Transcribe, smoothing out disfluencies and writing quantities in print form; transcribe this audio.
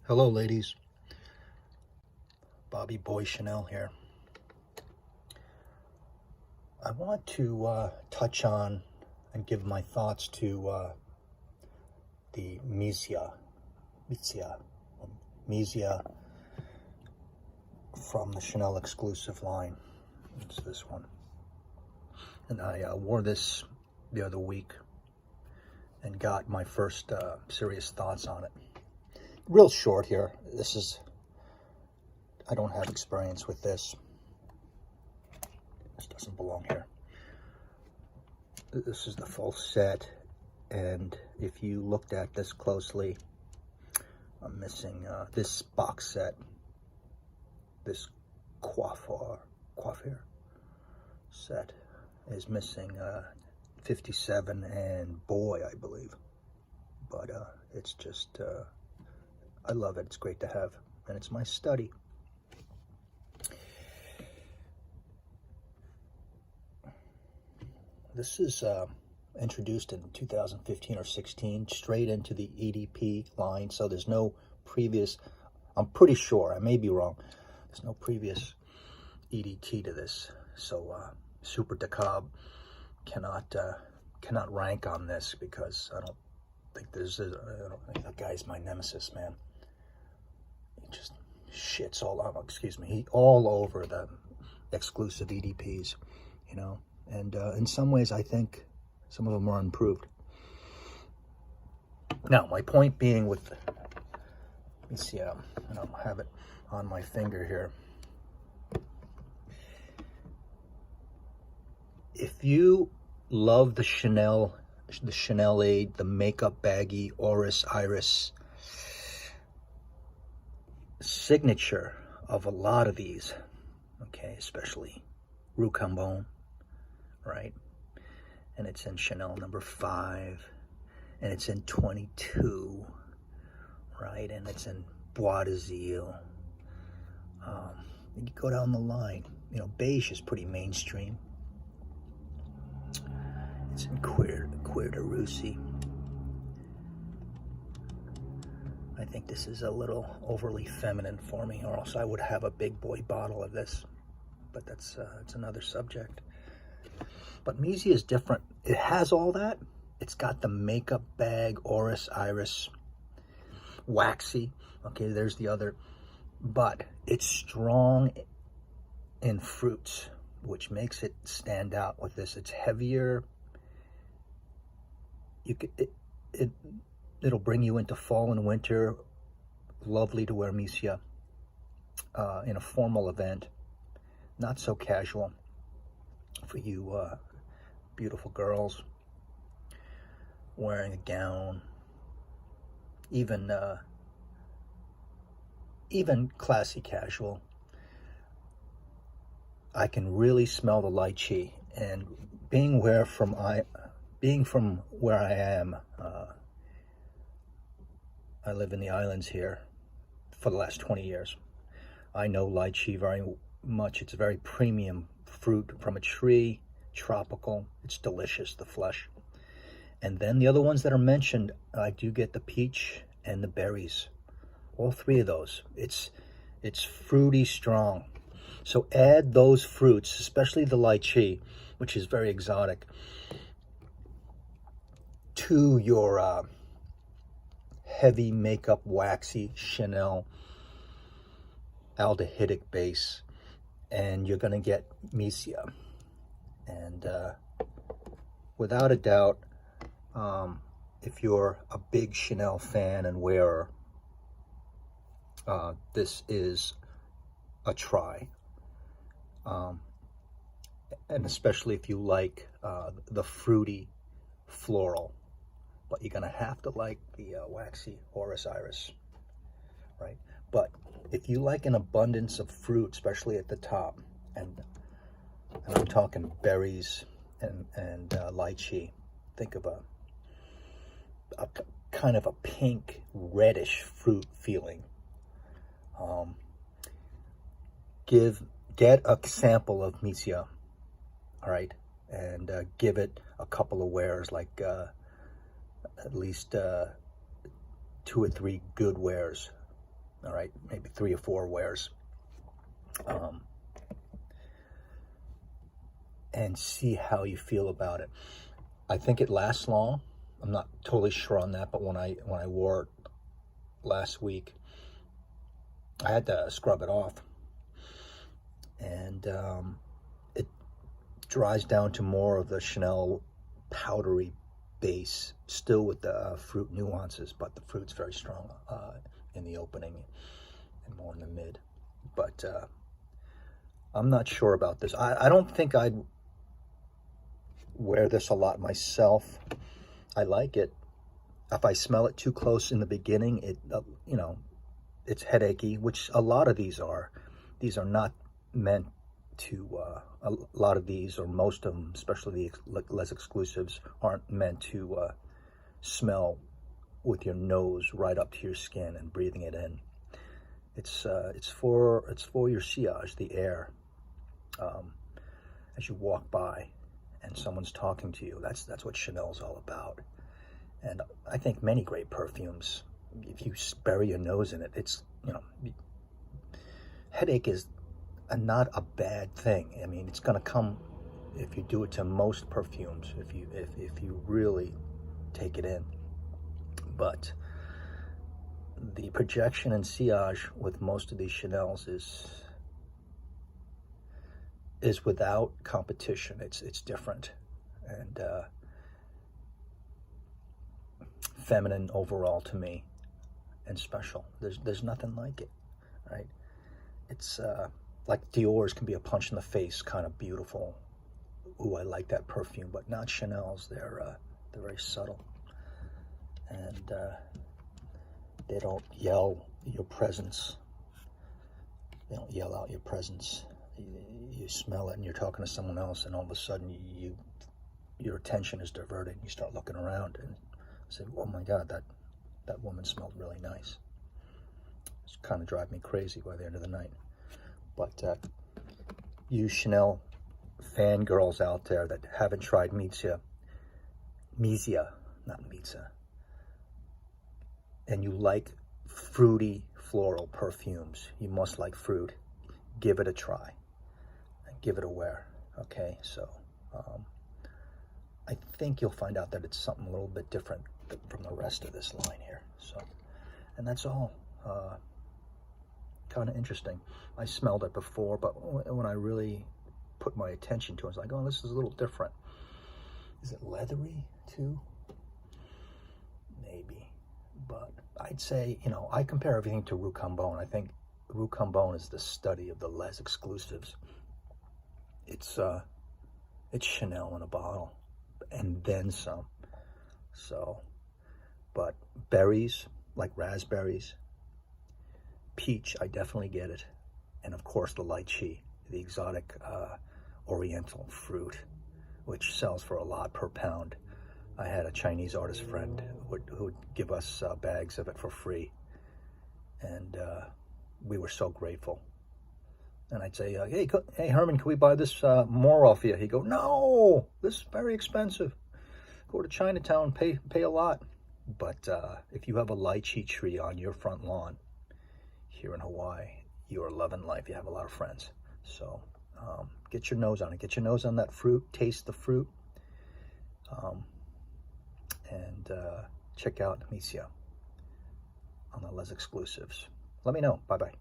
Hello, ladies. Bobby Boy Chanel here. I want to touch on and give my thoughts to the MISIA from the Chanel exclusive line. It's this one. And I wore this the other week and got my first serious thoughts on it. Real short here. I don't have experience with this. This doesn't belong here. This is the full set, and if you looked at this closely, I'm missing this box set, this coiffure set is missing 57 and boy, I believe. But it's just, I love it. It's great to have, and it's my study. This is introduced in 2015 or 16, straight into the EDP line. So there's no previous, I'm pretty sure, I may be wrong, there's no previous EDT to this. So Super Decab cannot rank on this because I don't think that guy's my nemesis, man. He just shits all over the exclusive EDPs, you know. And in some ways, I think some of them are improved. Now, my point being with, let me see, I don't have it on my finger here. If you love the Chanel Aid, the makeup baggy Oris Iris signature of a lot of these, okay, especially Rue Cambon, right? And it's in Chanel number 5, and it's in 22, right? And it's in Bois d'Azil. You go down the line, you know, beige is pretty mainstream. It's in Cuir de Russie. I think this is a little overly feminine for me, or else I would have a big boy bottle of this. But that's it's another subject. But MISIA is different. It has all that. It's got the makeup bag, Oris Iris, waxy. Okay, there's the other. But it's strong in fruits, which makes it stand out with this. It's heavier. It'll bring you into fall and winter. Lovely to wear MISIA in a formal event. Not so casual for you beautiful girls wearing a gown, even classy casual. I can really smell the lychee, and being from where I am, I live in the islands here for the last 20 years. I know lychee very much. It's a very premium fruit from a tree, tropical. It's delicious, the flesh. And then the other ones that are mentioned, I do get the peach and the berries. All three of those. It's fruity strong. So add those fruits, especially the lychee, which is very exotic, to your heavy makeup waxy Chanel aldehydic base, and you're going to get MISIA. And without a doubt, if you're a big Chanel fan and wearer, this is a try. And especially if you like the fruity floral, but you're going to have to like the waxy Oris Iris, right? But if you like an abundance of fruit, especially at the top, and I'm talking berries and lychee, think of a kind of a pink reddish fruit feeling. Get a sample of MISIA, all right, and give it a couple of wears, like at least 2 or 3 good wears, all right, maybe 3 or 4 wears, and see how you feel about it. I think it lasts long. I'm not totally sure on that, but when I wore it last week, I had to scrub it off, and it dries down to more of the Chanel powdery base, still with the fruit nuances, but the fruit's very strong in the opening and more in the mid. But I'm not sure about this. I don't think I'd wear this a lot myself. I like it. If I smell it too close in the beginning, it you know, it's headachy, which a lot of these are. These are not meant to, a lot of these, or most of them, especially the less exclusives, aren't meant to smell with your nose right up to your skin and breathing it in. It's for your sillage, the air, as you walk by and someone's talking to you. That's what Chanel's all about. And I think many great perfumes, if you bury your nose in it, it's, you know, headache is not a bad thing. I mean, it's going to come if you do it to most perfumes, if you really take it in. But the projection and sillage with most of these Chanels is without competition. It's different and feminine overall to me, and special. There's nothing like it, right? It's like Dior's can be a punch in the face, kind of beautiful. Ooh, I like that perfume, but not Chanel's. They're very subtle, and they don't yell your presence. They don't yell out your presence. You smell it, and you're talking to someone else, and all of a sudden your attention is diverted, and you start looking around and say, "Oh my God, that woman smelled really nice." It's kind of drive me crazy by the end of the night. But you Chanel fangirls out there that haven't tried MISIA, not MISIA, and you like fruity floral perfumes, you must like fruit, give it a try and give it a wear. Okay, so I think you'll find out that it's something a little bit different from the rest of this line here. So, and that's all. Kind of interesting. I smelled it before, but when I really put my attention to it, I was like, oh, this is a little different. Is it leathery too? Maybe. But I'd say, you know, I compare everything to Rue Cambon. I think Rue Cambon is the study of the less exclusives. It's Chanel in a bottle, and then some. So, but berries, like raspberries, peach, I definitely get it. And of course the lychee, the exotic oriental fruit, which sells for a lot per pound. I had a Chinese artist friend who would give us bags of it for free. And we were so grateful. And I'd say, hey Herman, can we buy this more off you? He'd go, no, this is very expensive. Go to Chinatown, pay a lot. But if you have a lychee tree on your front lawn here in Hawaii, you are loving life. You have a lot of friends. So get your nose on it. Get your nose on that fruit. Taste the fruit. And check out MISIA on the less exclusives. Let me know. Bye-bye.